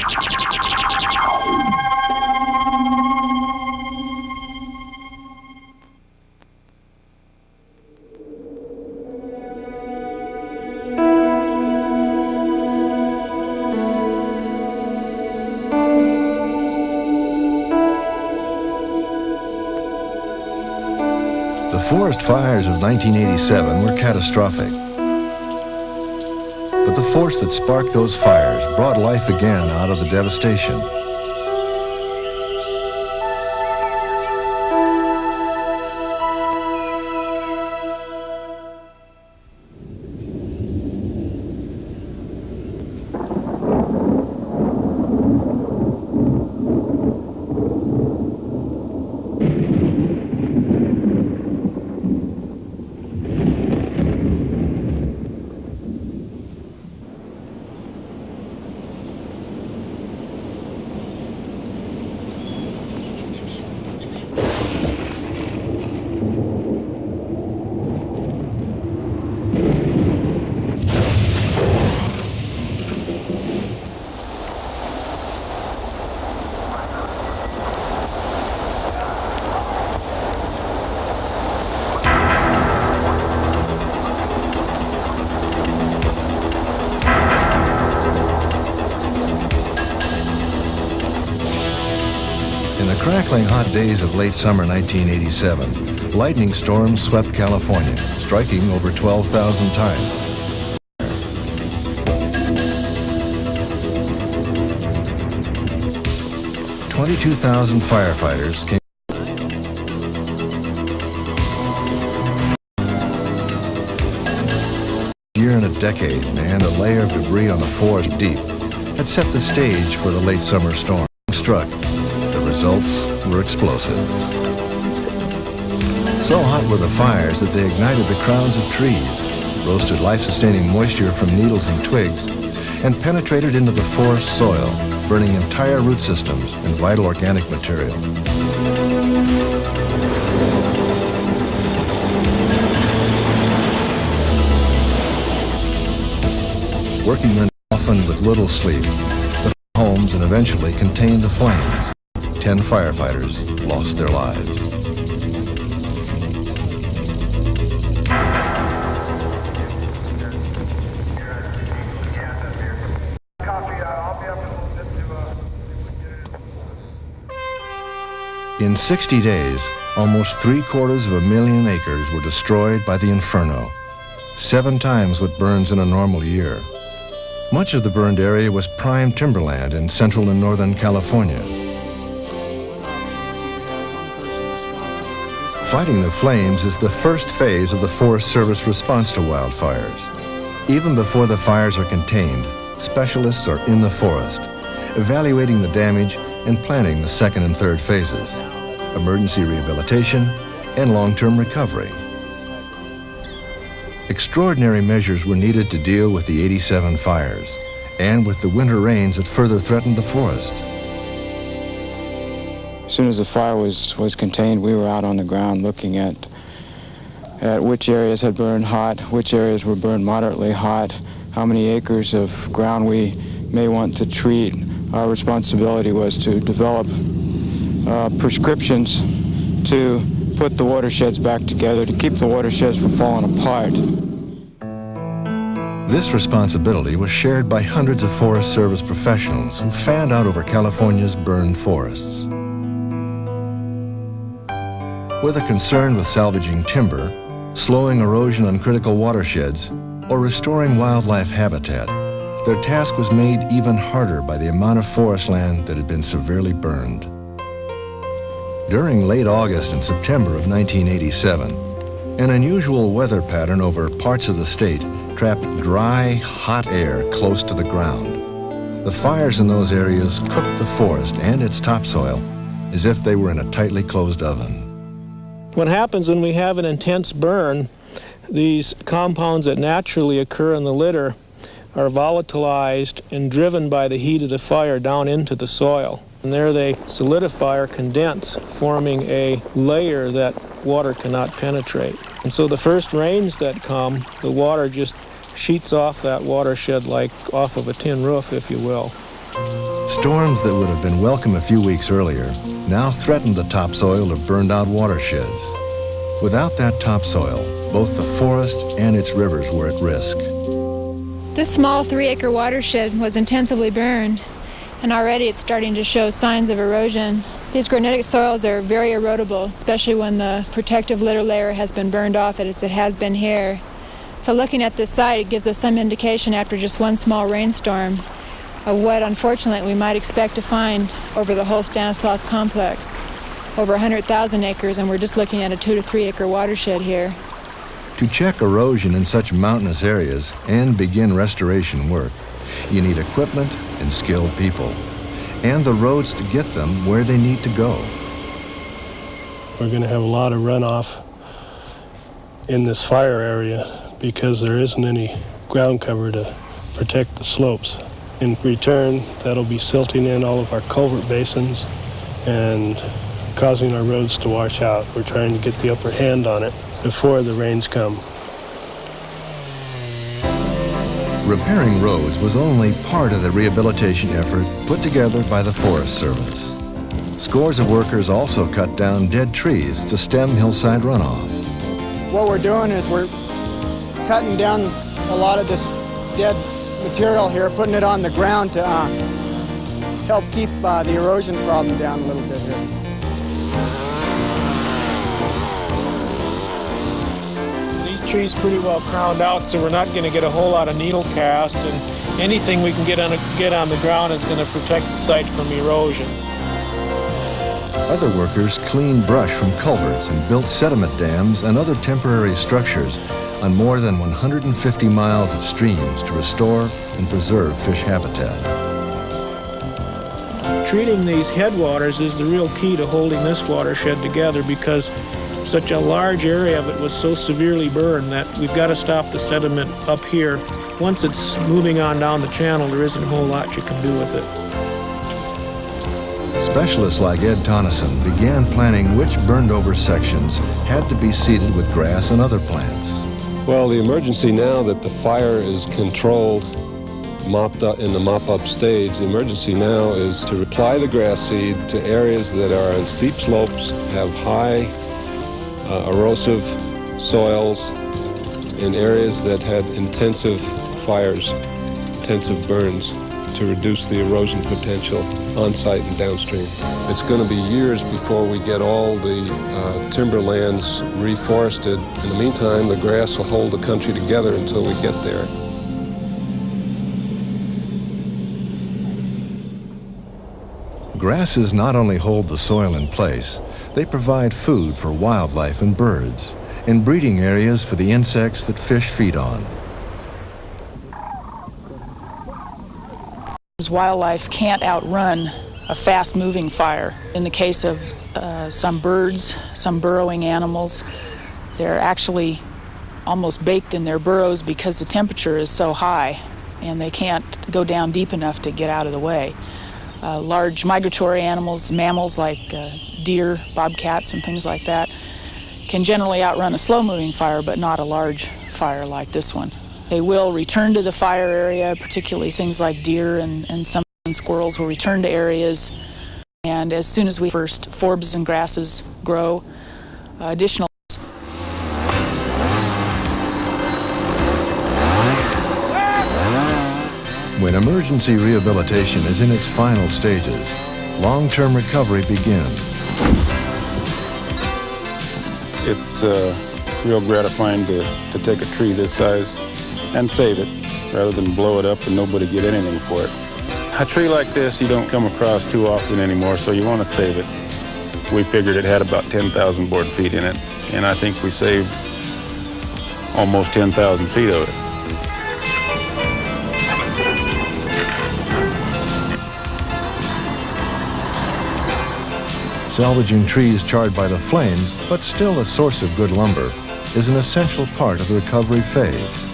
The forest fires of 1987 were catastrophic. But the force that sparked those fires brought life again out of the devastation. In the crackling hot days of late summer 1987, lightning storms swept California, striking over 12,000 times. 22,000 firefighters came. Year and a decade, and a layer of debris on the forest deep had set the stage for the late summer storm. Struck. The results were explosive. So hot were the fires that they ignited the crowns of trees, roasted life-sustaining moisture from needles and twigs, and penetrated into the forest soil, burning entire root systems and vital organic material. Working men often with little sleep, the homes and eventually contained the flames. 10 firefighters lost their lives. In 60 days, almost 750,000 acres were destroyed by the inferno, 7 times what burns in a normal year. Much of the burned area was prime timberland in central and northern California. Fighting the flames is the first phase of the Forest Service response to wildfires. Even before the fires are contained, specialists are in the forest, evaluating the damage and planning the second and third phases, emergency rehabilitation and long-term recovery. Extraordinary measures were needed to deal with the 87 fires and with the winter rains that further threatened the forest. As soon as the fire was contained, we were out on the ground looking at which areas had burned hot, which areas were burned moderately hot, how many acres of ground we may want to treat. Our responsibility was to develop prescriptions to put the watersheds back together, to keep the watersheds from falling apart. This responsibility was shared by hundreds of Forest Service professionals who fanned out over California's burned forests. Whether concerned with salvaging timber, slowing erosion on critical watersheds, or restoring wildlife habitat, their task was made even harder by the amount of forest land that had been severely burned. During late August and September of 1987, an unusual weather pattern over parts of the state trapped dry, hot air close to the ground. The fires in those areas cooked the forest and its topsoil as if they were in a tightly closed oven. What happens when we have an intense burn, these compounds that naturally occur in the litter are volatilized and driven by the heat of the fire down into the soil. And there they solidify or condense, forming a layer that water cannot penetrate. And so the first rains that come, the water just sheets off that watershed like off of a tin roof, if you will. Storms that would have been welcome a few weeks earlier now threatened the topsoil of burned-out watersheds. Without that topsoil, both the forest and its rivers were at risk. This small 3-acre watershed was intensively burned, and already it's starting to show signs of erosion. These granitic soils are very erodible, especially when the protective litter layer has been burned off as it has been here. So looking at this site, it gives us some indication after just one small rainstorm of what, unfortunately, we might expect to find over the whole Stanislaus complex. Over 100,000 acres, and we're just looking at a 2 to 3 acre watershed here. To check erosion in such mountainous areas and begin restoration work, you need equipment and skilled people, and the roads to get them where they need to go. We're going to have a lot of runoff in this fire area because there isn't any ground cover to protect the slopes. In return, that'll be silting in all of our culvert basins and causing our roads to wash out. We're trying to get the upper hand on it before the rains come. Repairing roads was only part of the rehabilitation effort put together by the Forest Service. Scores of workers also cut down dead trees to stem hillside runoff. What we're doing is we're cutting down a lot of this dead material here, putting it on the ground to help keep the erosion problem down a little bit here. These trees pretty well crowned out, so we're not going to get a whole lot of needle cast, and anything we can get on the ground is going to protect the site from erosion. Other workers cleaned brush from culverts and built sediment dams and other temporary structures on more than 150 miles of streams to restore and preserve fish habitat. Treating these headwaters is the real key to holding this watershed together, because such a large area of it was so severely burned that we've got to stop the sediment up here. Once it's moving on down the channel, there isn't a whole lot you can do with it. Specialists like Ed Tonneson began planning which burned-over sections had to be seeded with grass and other plants. Well, the emergency now that the fire is controlled, mopped up in the mop-up stage, the emergency now is to apply the grass seed to areas that are on steep slopes, have high erosive soils, in areas that had intensive fires, intensive burns, to reduce the erosion potential on-site and downstream. It's going to be years before we get all the timberlands reforested. In the meantime, the grass will hold the country together until we get there. Grasses not only hold the soil in place, they provide food for wildlife and birds, and breeding areas for the insects that fish feed on. Wildlife can't outrun a fast-moving fire. In the case of some birds, some burrowing animals, they're actually almost baked in their burrows because the temperature is so high and they can't go down deep enough to get out of the way. Large migratory animals, mammals like deer, bobcats, and things like that can generally outrun a slow-moving fire, but not a large fire like this one. They will return to the fire area, particularly things like deer and some squirrels will return to areas. And as soon as we first forbs and grasses grow, additional. When emergency rehabilitation is in its final stages, long-term recovery begins. It's real gratifying to take a tree this size and save it, rather than blow it up and nobody get anything for it. A tree like this you don't come across too often anymore, so you want to save it. We figured it had about 10,000 board feet in it, and I think we saved almost 10,000 feet of it. Salvaging trees charred by the flames, but still a source of good lumber, is an essential part of the recovery phase.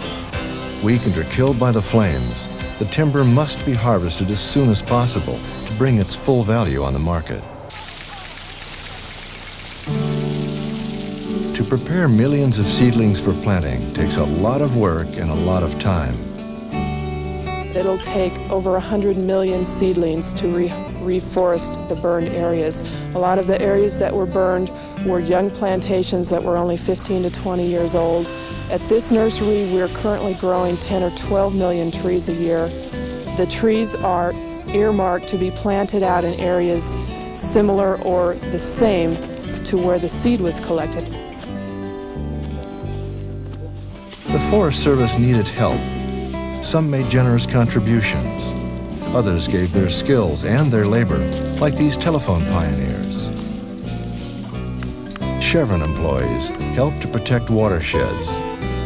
Weakened or killed by the flames, the timber must be harvested as soon as possible to bring its full value on the market. To prepare millions of seedlings for planting takes a lot of work and a lot of time. It'll take over 100 million seedlings to reforest the burned areas. A lot of the areas that were burned were young plantations that were only 15 to 20 years old. At this nursery, we're currently growing 10 or 12 million trees a year. The trees are earmarked to be planted out in areas similar or the same to where the seed was collected. The Forest Service needed help. Some made generous contributions. Others gave their skills and their labor, like these telephone pioneers. Chevron employees helped to protect watersheds,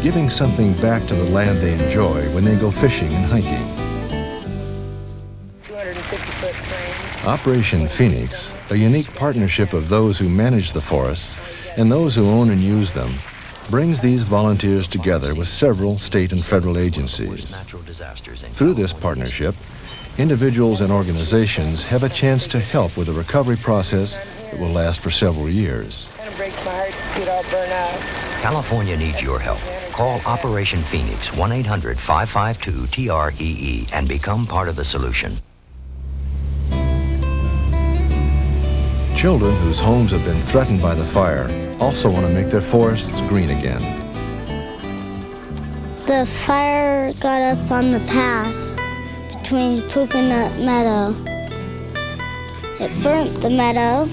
giving something back to the land they enjoy when they go fishing and hiking. 250-foot frames. Operation Phoenix, a unique partnership of those who manage the forests and those who own and use them, brings these volunteers together with several state and federal agencies. Through this partnership, individuals and organizations have a chance to help with a recovery process that will last for several years. Kind of breaks my heart to see it all burn out. California needs your help. Call Operation Phoenix, 1-800-552-TREE, and become part of the solution. Children whose homes have been threatened by the fire also want to make their forests green again. The fire got up on the pass between Poop and Nut Meadow. It burnt the meadow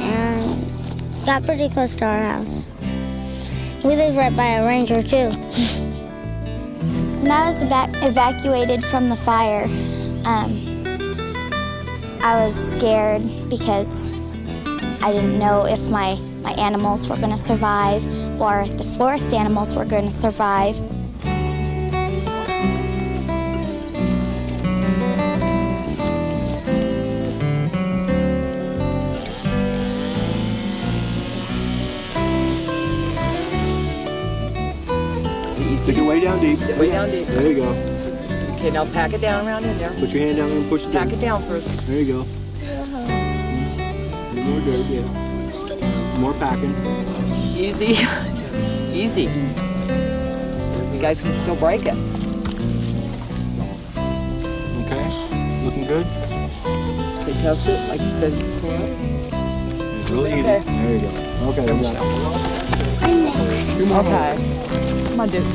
and got pretty close to our house. We live right by a ranger too. When I was evacuated from the fire, I was scared because I didn't know if my animals were going to survive or if the forest animals were going to survive. Stick it way down deep. Way down deep. There you go. Okay, now pack it down around in there. Put your hand down and push it down. Pack it down first. There you go. More dirt, yeah. More packing. Easy. Easy. So you guys can still break it. Okay. Looking good? Okay, test it like you said before. It's really easy. Okay. There you go. Okay, we got it. Okay. Come on, dude.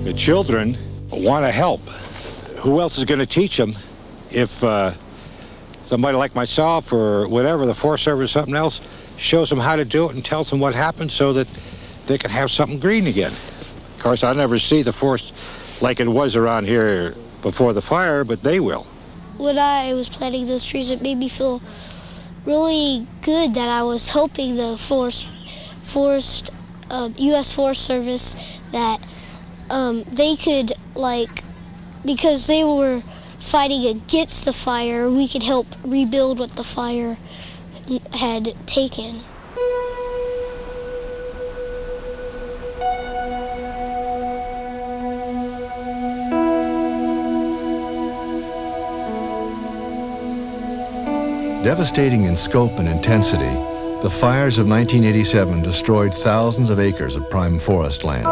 The children want to help. Who else is going to teach them if somebody like myself or whatever, the Forest Service or something else, shows them how to do it and tells them what happened so that they can have something green again. Of course, I never see the forest like it was around here before the fire, but they will. When I was planting those trees, it made me feel really good that I was helping the U.S. Forest Service, that they could, because they were fighting against the fire, we could help rebuild what the fire had taken. Devastating in scope and intensity, the fires of 1987 destroyed thousands of acres of prime forest land.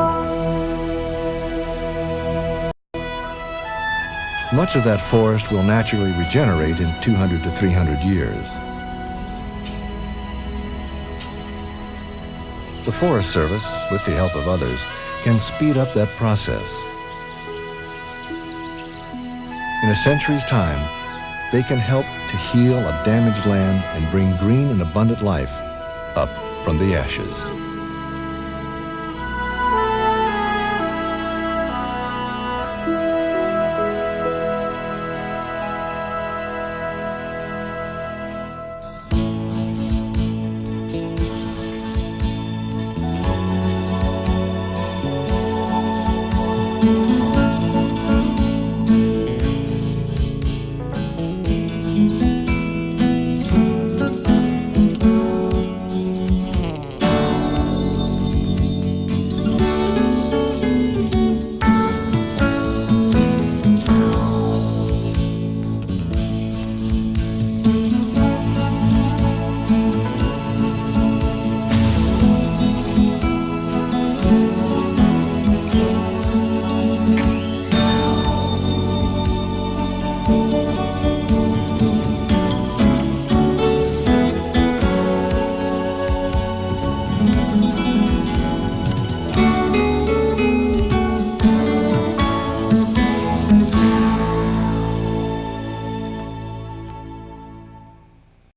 Much of that forest will naturally regenerate in 200 to 300 years. The Forest Service, with the help of others, can speed up that process. In a century's time, they can help to heal a damaged land and bring green and abundant life up from the ashes.